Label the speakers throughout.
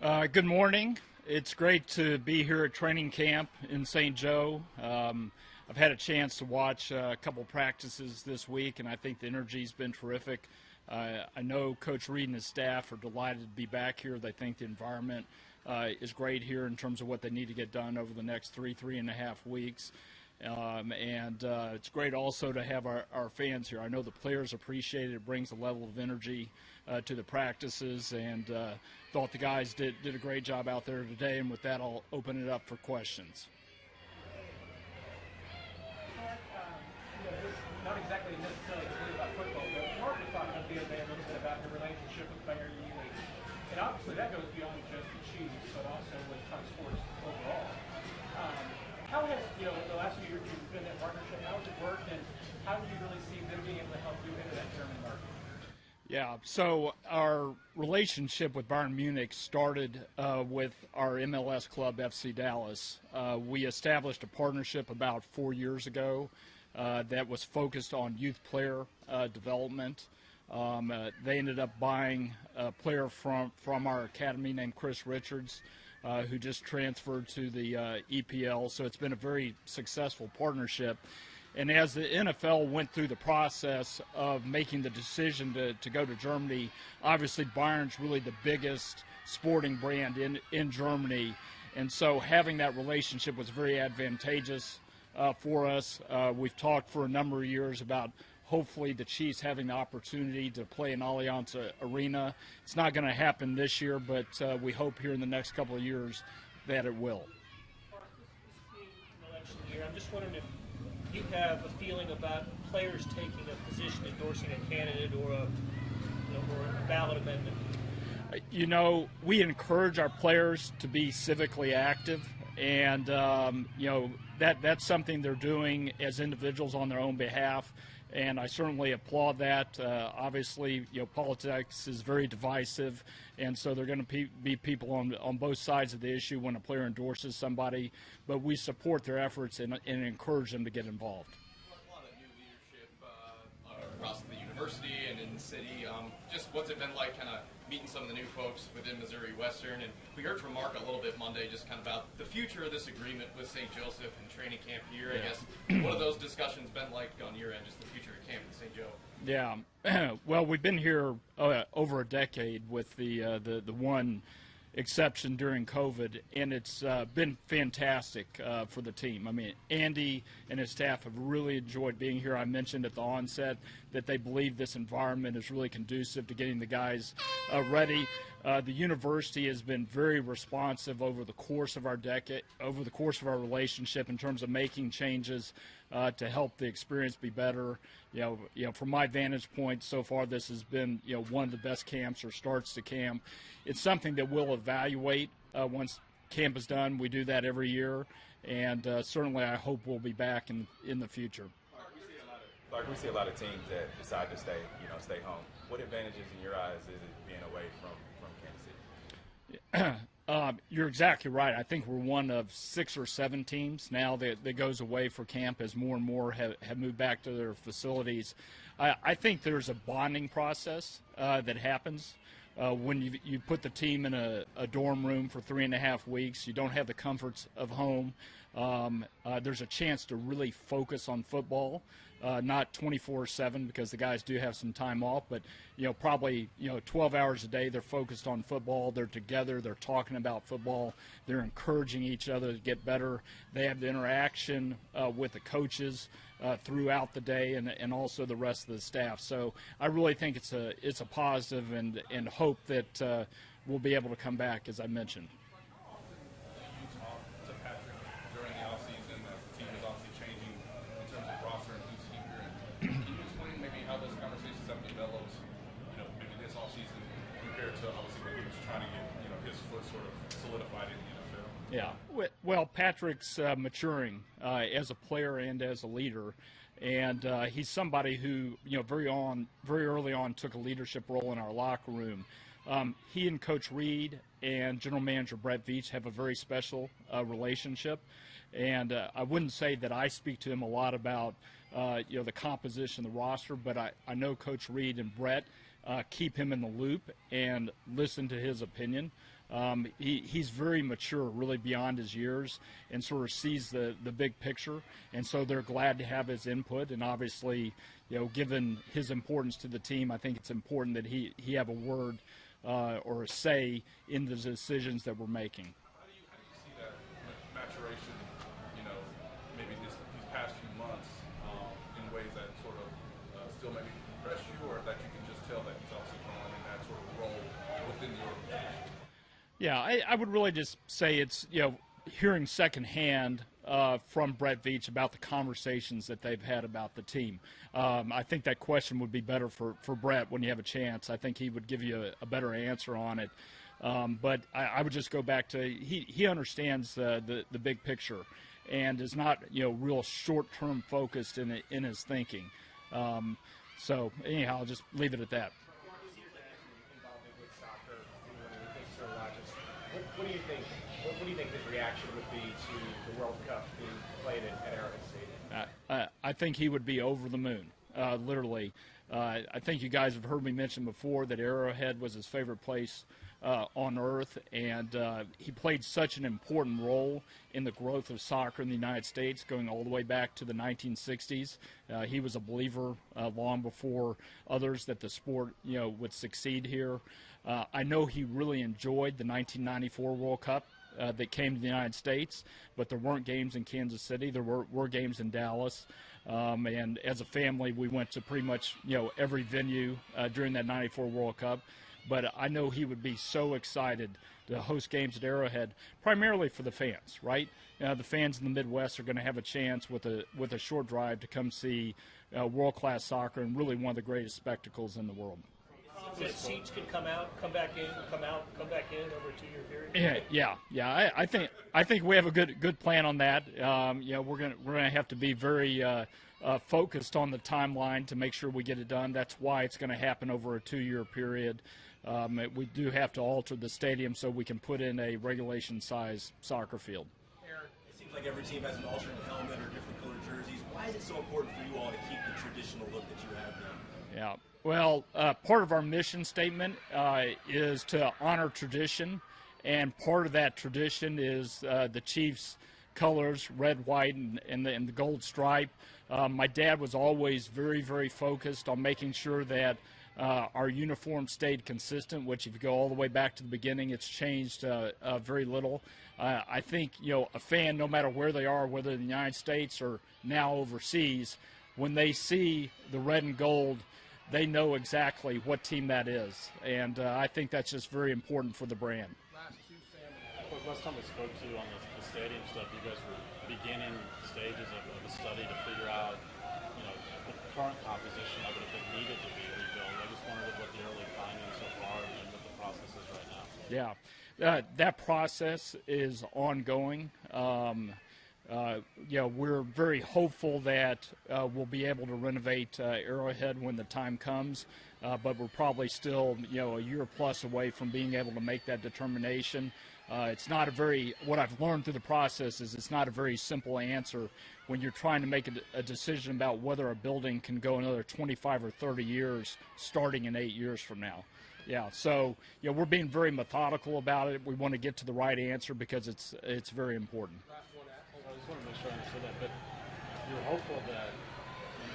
Speaker 1: Good morning. It's great to be here at training camp in St. Joe. I've had a chance to watch a couple practices this week, and I think the energy's been terrific. I know Coach Reed and his staff are delighted to be back here. They think the environment is great here in terms of what they need to get done over the next three and a half weeks. It's great also to have our fans here. I know the players appreciate it. It brings a level of energy to the practices, and thought the guys did a great job out there today. And with that, I'll open it up for questions.
Speaker 2: Not exactly necessarily about football, but Mark was talking about the other day a little bit about your relationship with Bayern Munich. And obviously that goes beyond just the Chiefs, but also with Fox Sports overall. How has, the last few years you've been in that partnership, how has it worked, and how do you really see them being able to help you into that German market?
Speaker 1: Yeah, so our relationship with Bayern Munich started with our MLS club, FC Dallas. We established a partnership about 4 years ago that was focused on youth player development. They ended up buying a player from our academy named Chris Richards, who just transferred to the EPL. So it's been a very successful partnership. And as the NFL went through the process of making the decision to go to Germany, obviously Bayern's really the biggest sporting brand in Germany. And so having that relationship was very advantageous for us. We've talked for a number of years about hopefully the Chiefs having the opportunity to play in Allianz Arena. It's not going to happen this year, but we hope here in the next couple of years that it will.
Speaker 3: This being an election year, I'm just wondering if you have a feeling about players taking a position endorsing a candidate or a ballot amendment.
Speaker 1: We encourage our players to be civically active, and that's something they're doing as individuals on their own behalf, and I certainly applaud that. Obviously, politics is very divisive, and so there are going to be people on both sides of the issue when a player endorses somebody, but we support their efforts and encourage them to get involved.
Speaker 4: A lot of new leadership across the university and in the city. Just what's it been like kind of meeting some of the new folks within Missouri Western? And we heard from Mark a little bit Monday just kind of about the future of this agreement with St. Joseph and training camp here. I guess, what have those discussions been like on your end, just the future of camp in St. Joe?
Speaker 1: Yeah, well, we've been here over a decade with the one exception during COVID, and it's been fantastic for the team. I mean, Andy and his staff have really enjoyed being here. I mentioned at the onset that they believe this environment is really conducive to getting the guys ready. The university has been very responsive over the course of our relationship in terms of making changes to help the experience be better. From my vantage point so far, this has been one of the best camps or starts to camp. It's something that we'll evaluate once camp is done. We do that every year, and certainly I hope we'll be back in the future.
Speaker 5: We see a lot of teams that decide to stay home. What advantages in your eyes is it being away from Kansas City?
Speaker 1: You're exactly right. I think we're one of 6 or 7 teams now that goes away for camp as more and more have moved back to their facilities. I think there's a bonding process that happens when you put the team in a dorm room for 3.5 weeks. You don't have the comforts of home. There's a chance to really focus on football, not 24/7 because the guys do have some time off, but probably 12 hours a day they're focused on football. They're together. They're talking about football. They're encouraging each other to get better. They have the interaction with the coaches throughout the day and also the rest of the staff. So I really think it's a positive and hope that we'll be able to come back, as I mentioned. Yeah, well, Patrick's maturing as a player and as a leader, and he's somebody who, very early on took a leadership role in our locker room. He and Coach Reed and General Manager Brett Veach have a very special relationship, and I wouldn't say that I speak to him a lot about the composition of the roster, but I know Coach Reed and Brett keep him in the loop and listen to his opinion. He's very mature, really beyond his years, and sort of sees the big picture. And so they're glad to have his input. And obviously, given his importance to the team, I think it's important that he have a word or a say in the decisions that we're making.
Speaker 6: How do you see that maturation, maybe these past few months, in ways that sort of still maybe impress you, or that you can just tell that he's also growing in that sort of role within the organization?
Speaker 1: Yeah, I would really just say it's, hearing secondhand from Brett Veach about the conversations that they've had about the team. I think that question would be better for Brett when you have a chance. I think he would give you a better answer on it. But I would just go back to he understands the big picture and is not, real short-term focused in his thinking. So anyhow, I'll just leave it at that.
Speaker 2: What do you think? What do you think his reaction would be to the World Cup being played at Arrowhead Stadium?
Speaker 1: I think he would be over the moon, literally. I think you guys have heard me mention before that Arrowhead was his favorite place on earth, and he played such an important role in the growth of soccer in the United States, going all the way back to the 1960s. He was a believer long before others that the sport, would succeed here. I know he really enjoyed the 1994 World Cup that came to the United States, but there weren't games in Kansas City. There were games in Dallas. And as a family, we went to pretty much, every venue during that 94 World Cup. But I know he would be so excited to host games at Arrowhead, primarily for the fans, right? The fans in the Midwest are going to have a chance with a short drive to come see world-class soccer and really one of the greatest spectacles in the world.
Speaker 3: That seats can come out, come back in, come out, come back in over a 2-year period.
Speaker 1: Yeah. I think we have a good plan on that. We're gonna have to be very focused on the timeline to make sure we get it done. That's why it's going to happen over a 2-year period. We do have to alter the stadium so we can put in a regulation-size soccer field.
Speaker 7: It seems like every team has an alternate helmet or different colored jerseys. Why is it so important for you all to keep the traditional look that you have now?
Speaker 1: Yeah. Well, part of our mission statement is to honor tradition, and part of that tradition is the Chiefs' colors, red, white, and the gold stripe. My dad was always very, very focused on making sure that our uniform stayed consistent, which if you go all the way back to the beginning, it's changed very little. I think, a fan, no matter where they are, whether in the United States or now overseas, when they see the red and gold, they know exactly what team that is. And I think that's just very important for the brand.
Speaker 8: Last time we spoke to you on the stadium stuff, you guys were beginning stages of a study to figure out, the current composition of it if it needed to be rebuilt. I just wondered what the early findings so far and what the process is right now.
Speaker 1: Yeah, that process is ongoing. We're very hopeful that we'll be able to renovate Arrowhead when the time comes, but we're probably still, a year plus away from being able to make that determination. It's not what I've learned through the process is it's not a very simple answer when you're trying to make a decision about whether a building can go another 25 or 30 years starting in 8 years from now. Yeah, so we're being very methodical about it. We want to get to the right answer because it's very important.
Speaker 8: I just want to make sure I understood that, but you're hopeful that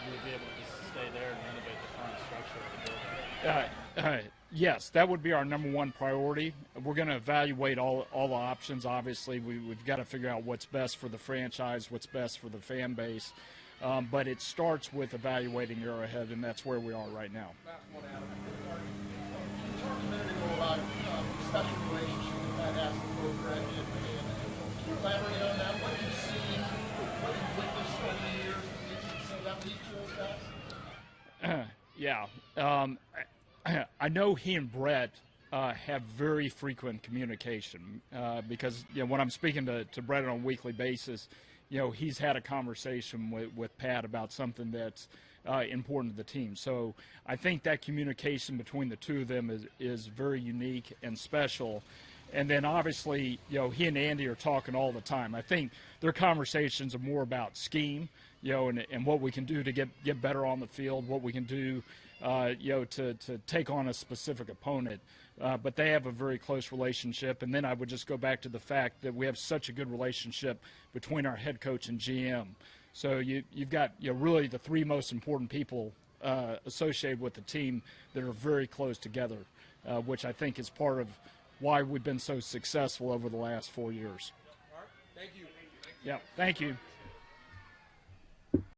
Speaker 8: you would be able to just stay there and renovate the current structure of the building?
Speaker 1: Yes, that would be our number one priority. We're going to evaluate all the options. Obviously, we've got to figure out what's best for the franchise, what's best for the fan base. But it starts with evaluating Arrowhead, and that's where we are right now.
Speaker 9: You talked a minute ago about special relationship that has with both Brett and can you elaborate on that? What you've seen, what you've witnessed over the years, so that leads to those guys?
Speaker 1: I know he and Brett have very frequent communication because when I'm speaking to Brett on a weekly basis, he's had a conversation with Pat about something that's important to the team. So I think that communication between the two of them is very unique and special. And then obviously, he and Andy are talking all the time. I think their conversations are more about scheme, and what we can do to get better on the field, what we can do to take on a specific opponent. But they have a very close relationship. And then I would just go back to the fact that we have such a good relationship between our head coach and GM. So you've got really the three most important people associated with the team that are very close together, which I think is part of why we've been so successful over the last 4 years.
Speaker 2: Mark, thank you.
Speaker 1: Yeah, thank you.